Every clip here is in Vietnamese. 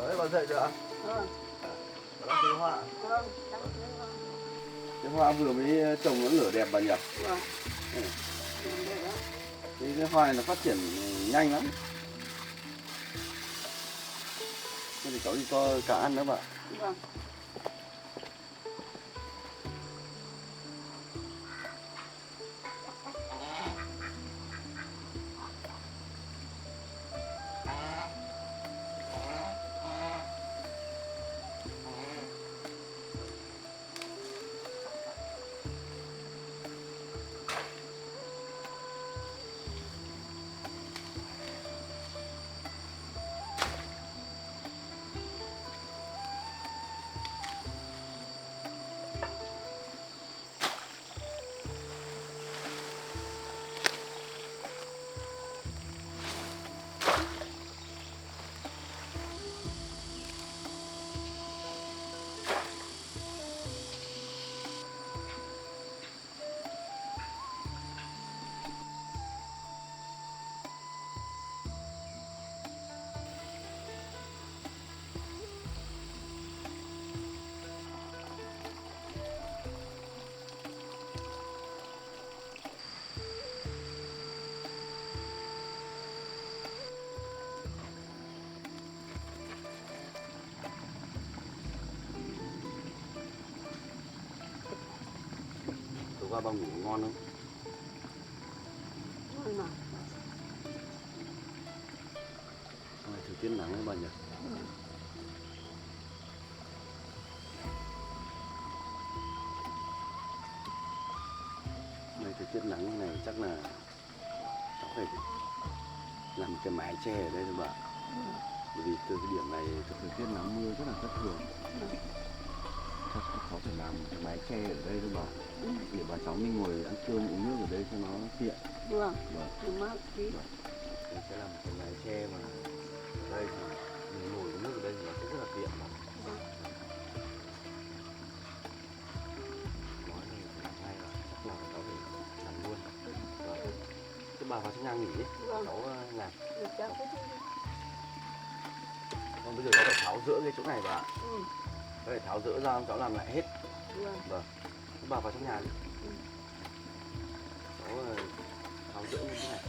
Mới vào dậy được ạ? Vâng. Đang tưới hoa. Vâng, đang tưới hoa. Cái hoa vừa mới trồng nó nở đẹp bà nhỉ? Vâng. Ừ. Được đó. Cái hoa này nó phát triển nhanh lắm. Thế thì cháu đi cho cả ăn nữa bà. Vâng. Tối qua bà ngủ ngon không? Ngon mà. Hôm nay thời tiết nắng đấy bà nhỉ? Hôm nay thời tiết nắng như này chắc là cháu phải làm cái mái che ở đây thôi bà. Bởi vì từ cái điểm này thời tiết nắng mưa rất là thất thường. Chắc cháu phải làm cái mái che ở đây thôi bà. Để bà cháu mình ngồi ăn cơm uống nước ở đây cho nó tiện. Vâng. Vâng. Đừng mát tí. Mình sẽ làm cái mái che mà ở đây thì mình ngồi uống nước ở đây thì nó sẽ rất là tiện mà. Nói này thì làm hay là chắc là cháu phải làm luôn. Vâng. Thế bà vào trong nhà nghỉ đi. Vâng. Cháu làm. Được cháu cứ đi. Còn bây giờ cháu phải tháo rỡ cái chỗ này bà. Ừ. Cháu phải tháo rỡ ra cháu làm lại hết. Vâng. Vâng. Thế bà vào trong nhà đi. Cháu tháo rỡ như thế này.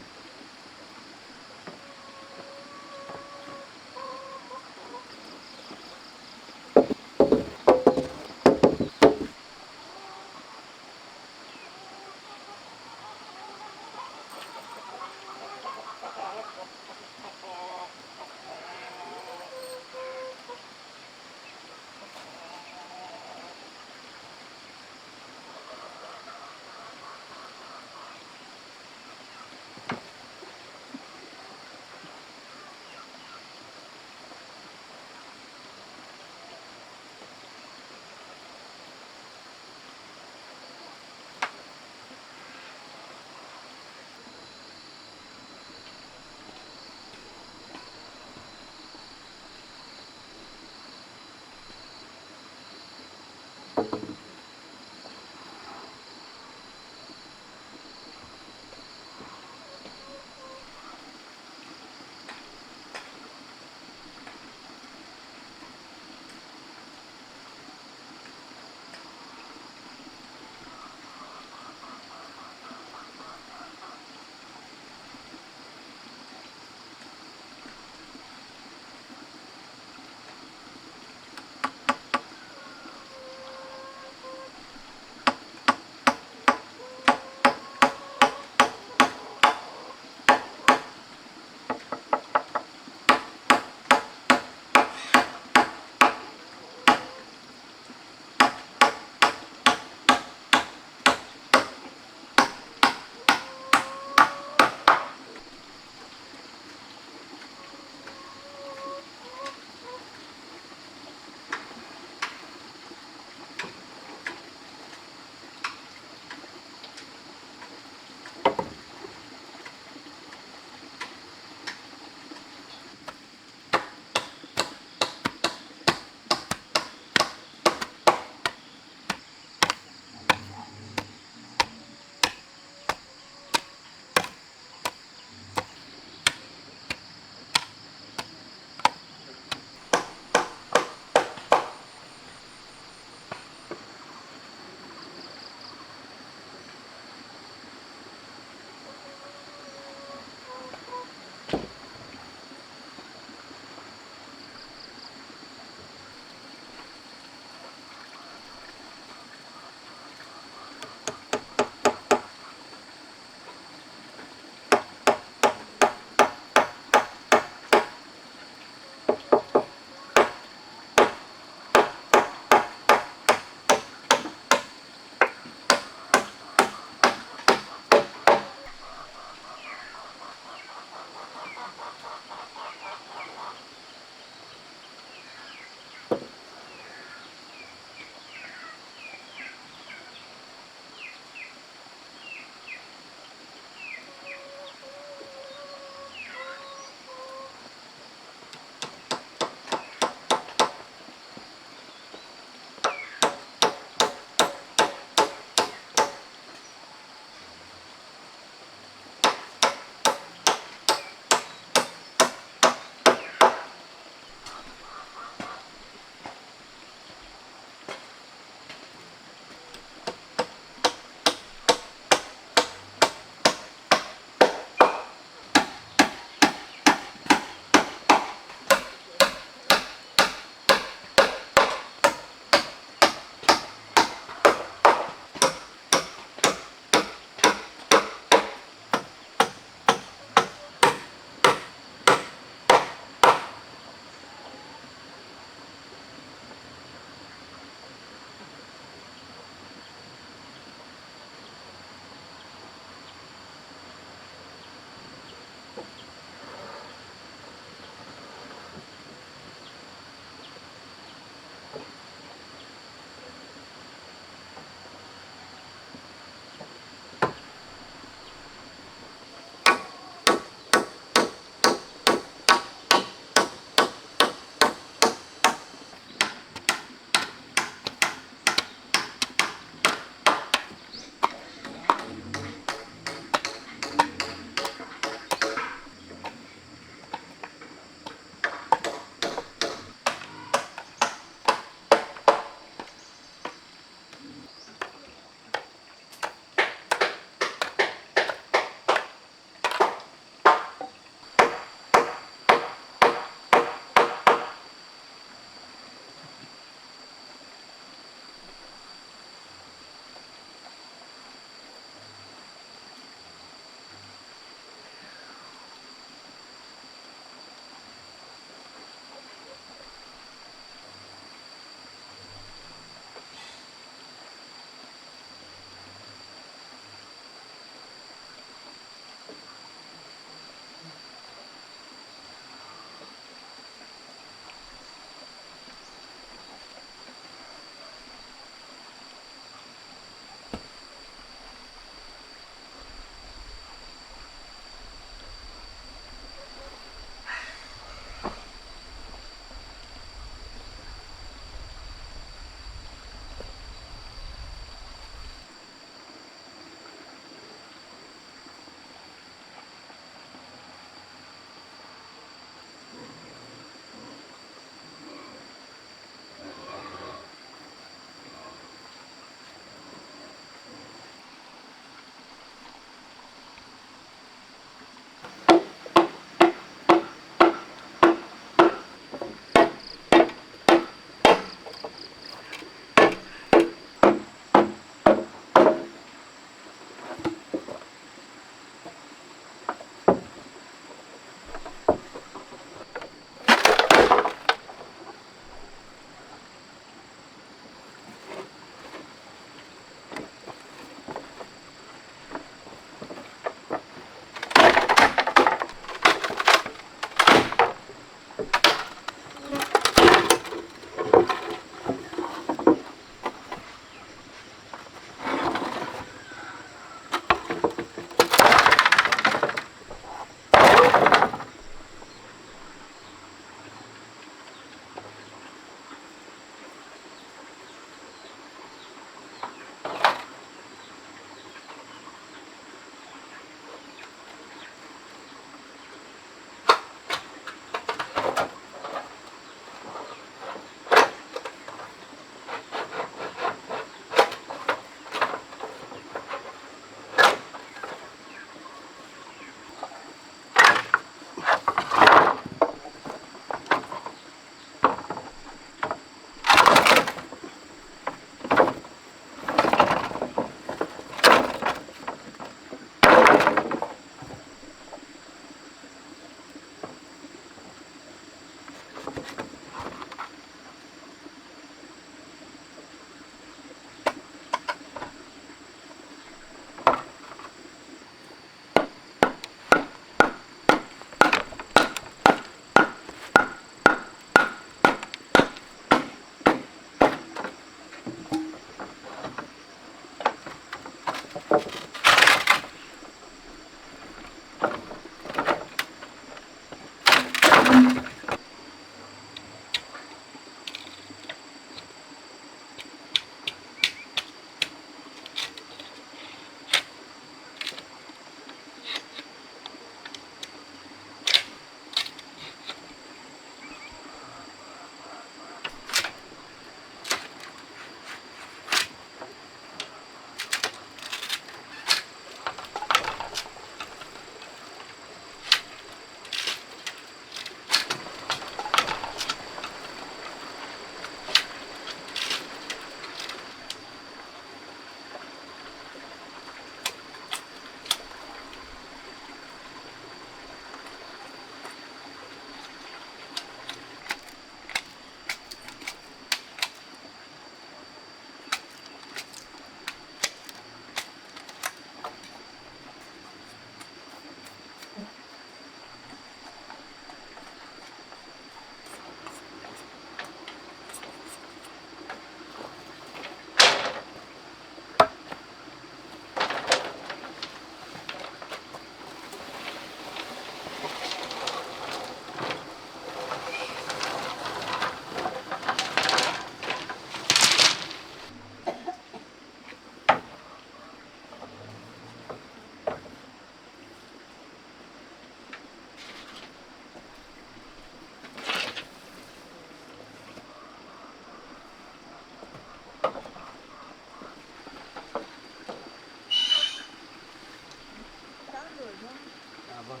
vâng.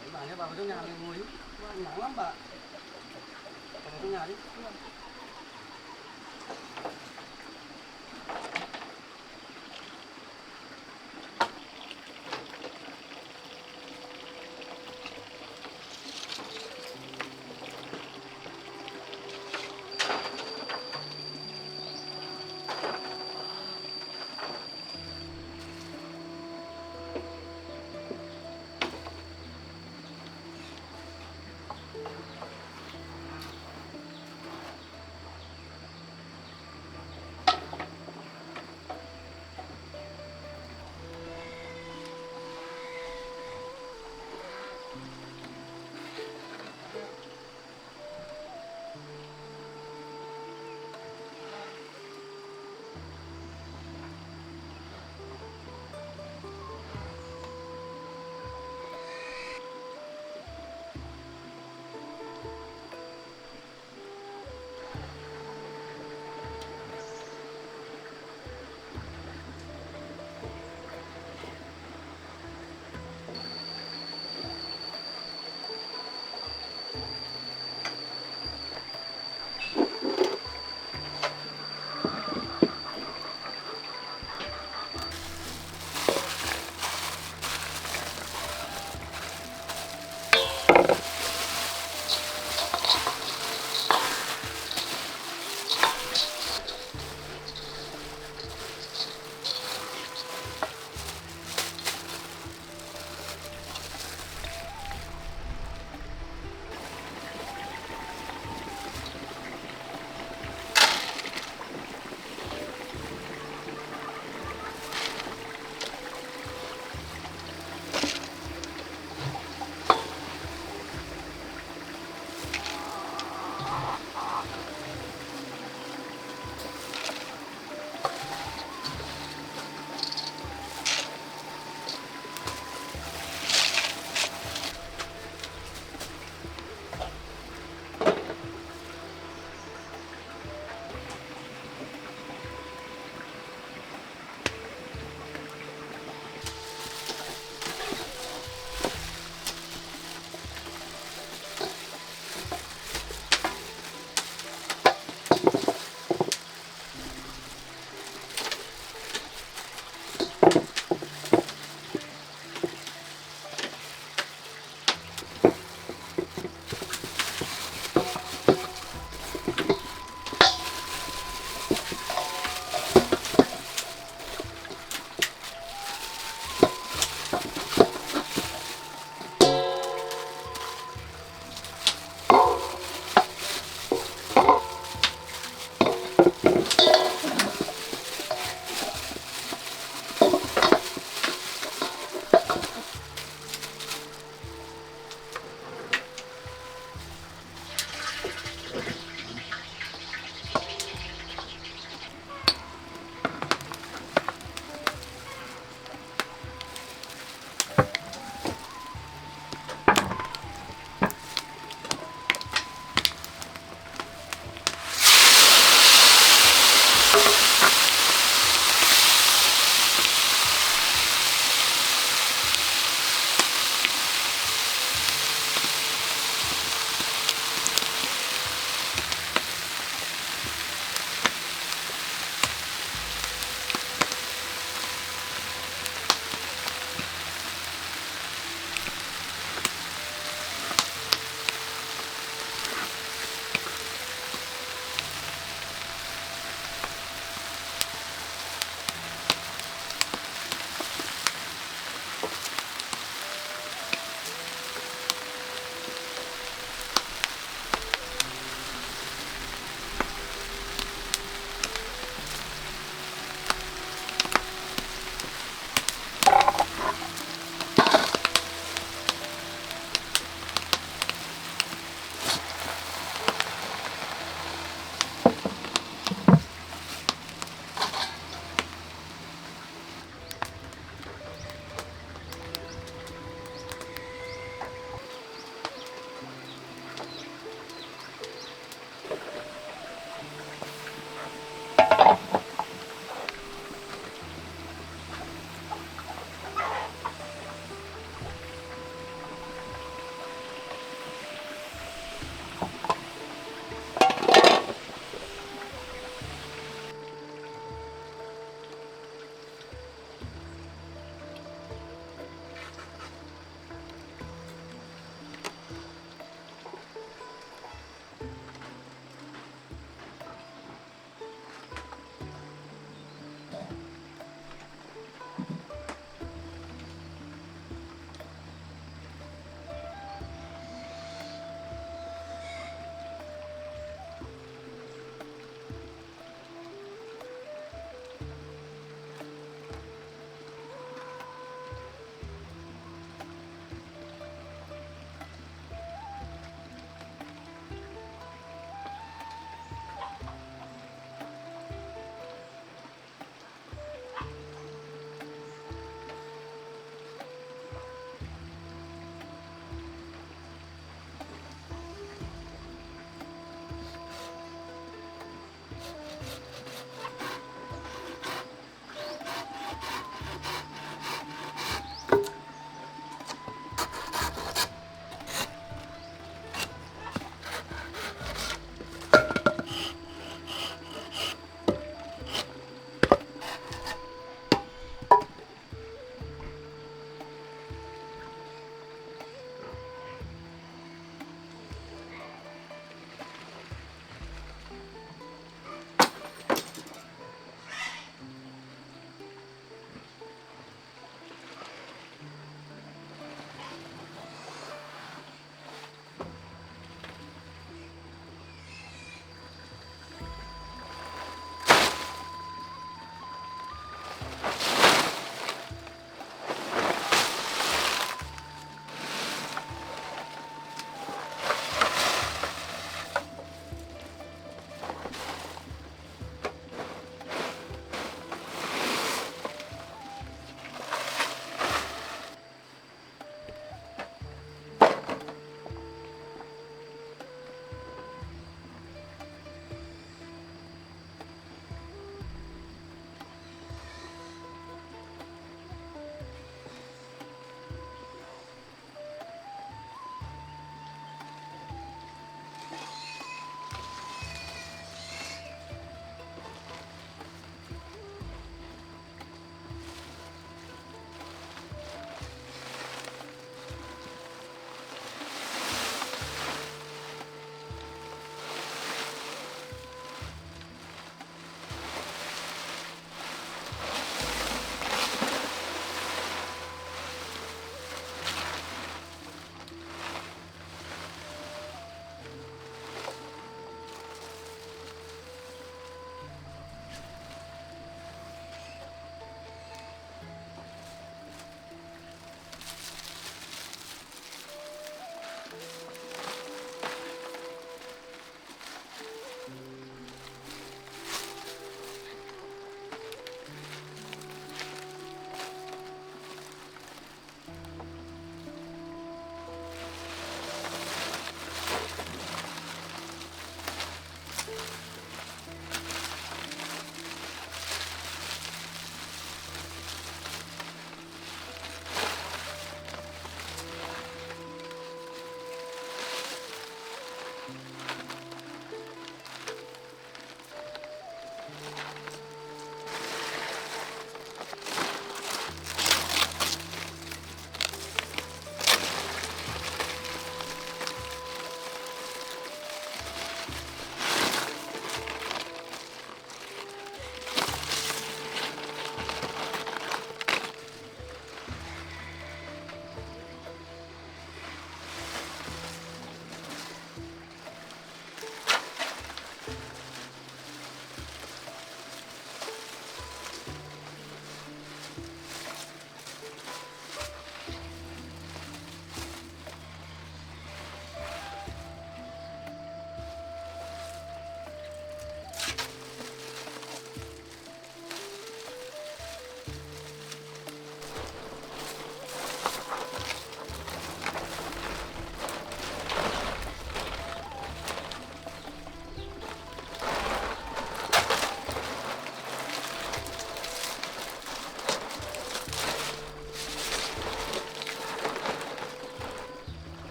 Đấy, bà nhé, bà vào trong nhà này ngồi đi. Nắng lắm bà. Bà vào trong nhà đi.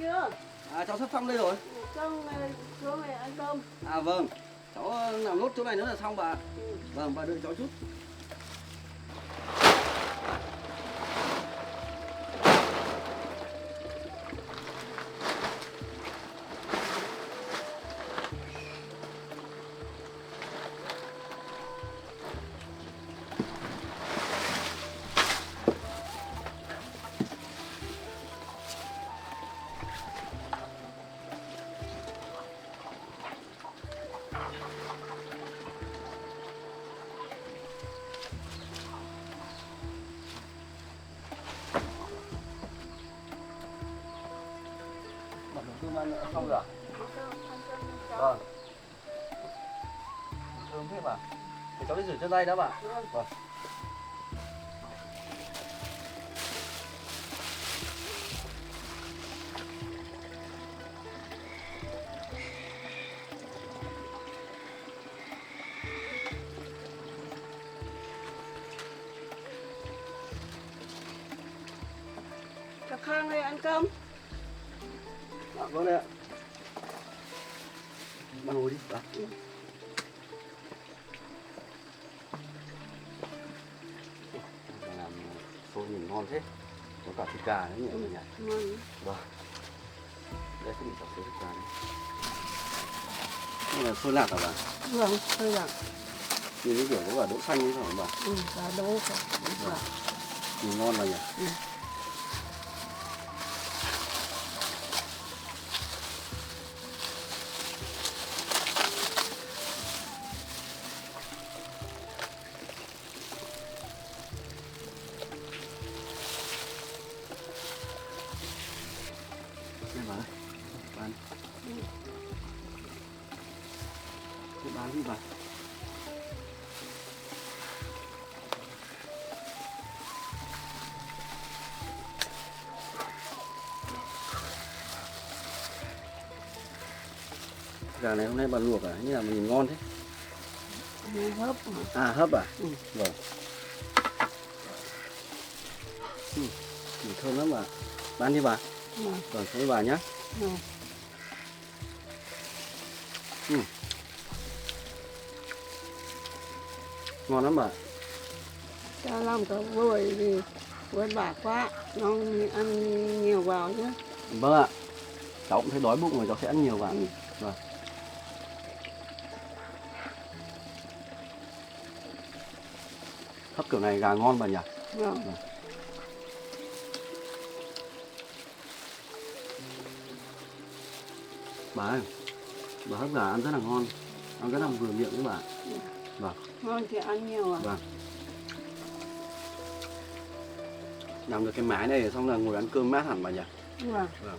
chưa? À cháu sắp xong đây rồi. Xong rồi xuống này ăn cơm. À vâng, cháu làm nốt chỗ này nữa là xong bà. Ừ. Vâng, bà đợi cháu chút. Bà nấu cơm ăn đã xong rồi à? Ăn cơm cháu. Vâng. Thơm thế bà. Thì cháu đi rửa chân tay đã bà. Vâng. Vâng. Cháu Khang đây ăn cơm. À, vâng đây ạ. Bà ngồi đi bà. Bà làm xôi nhìn ngon thế. Có cả thịt gà nữa nhỉ bà nhỉ? Ngon. Vâng. Đây sẽ bị chọc thịt gà đấy. Đây là xôi lạc hả bà? Vâng, thôi ạ. Nhìn cái kiểu có cả đỗ xanh ấy phải không bà? Ừ, và đỗ cả. Vâng. Nhìn ngon bà nhỉ? Ừ. Đây bà ơi. Bán. Cứ bán đi bà. Gà này hôm nay bà luộc à? Như là mà nhìn ngon thế. Nó hấp hả? À hấp à? Ừ. Vâng. Nhìn thơm lắm bà. Bán đi bà. Vâng. Vâng, thôi bà nhá. Vâng. Ngon lắm bà. Cháu làm có vui thì vất vả quá. Nó ăn nhiều vào nhé. Vâng ạ. Cháu cũng thấy đói bụng rồi, cháu sẽ ăn nhiều vào. Ừ. Vâng. Hấp kiểu này gà ngon bà nhỉ? Vâng. Bà ơi, bà hấp gà ăn rất là ngon. Ăn rất là vừa miệng đấy bà. Vâng. Ngon thì ăn nhiều à? Vâng. Làm được cái mái này xong là ngồi ăn cơm mát hẳn bà nhỉ? Vâng. Vâng.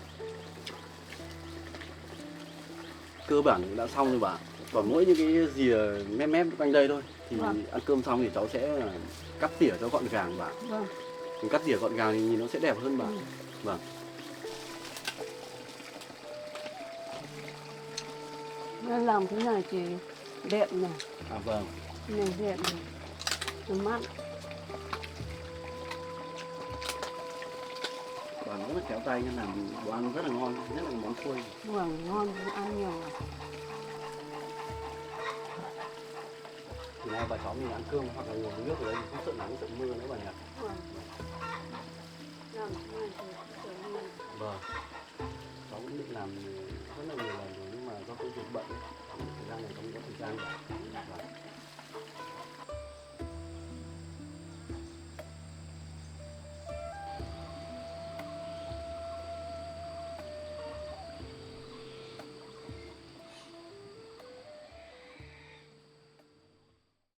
Cơ bản đã xong rồi bà. Còn mỗi những cái rìa mép mép quanh đây thôi. Thì Vâng. ăn cơm xong thì cháu sẽ cắt tỉa cho gọn gàng bà. Vâng. Mình cắt tỉa gọn gàng thì nhìn nó sẽ đẹp hơn bà. Ừ. Vâng. Nó làm thế này thì đẹp này. À vâng. Cái này đẹp này. Nó mát. Bà nó rất khéo tay nên làm đồ ăn rất là ngon, nhất là món xôi. Vâng, ngon thì ăn nhiều à? Thì nay bà cháu mình ăn cơm hoặc là ngồi uống nước ở đây không sợ nắng sợ mưa nữa bà nhỉ? Vâng. Làm thế này thì sợ mưa. Vâng. Cháu cũng định làm rất là nhiều lần rồi nhưng mà do công việc bận ấy, thời gian này không có thời gian cả.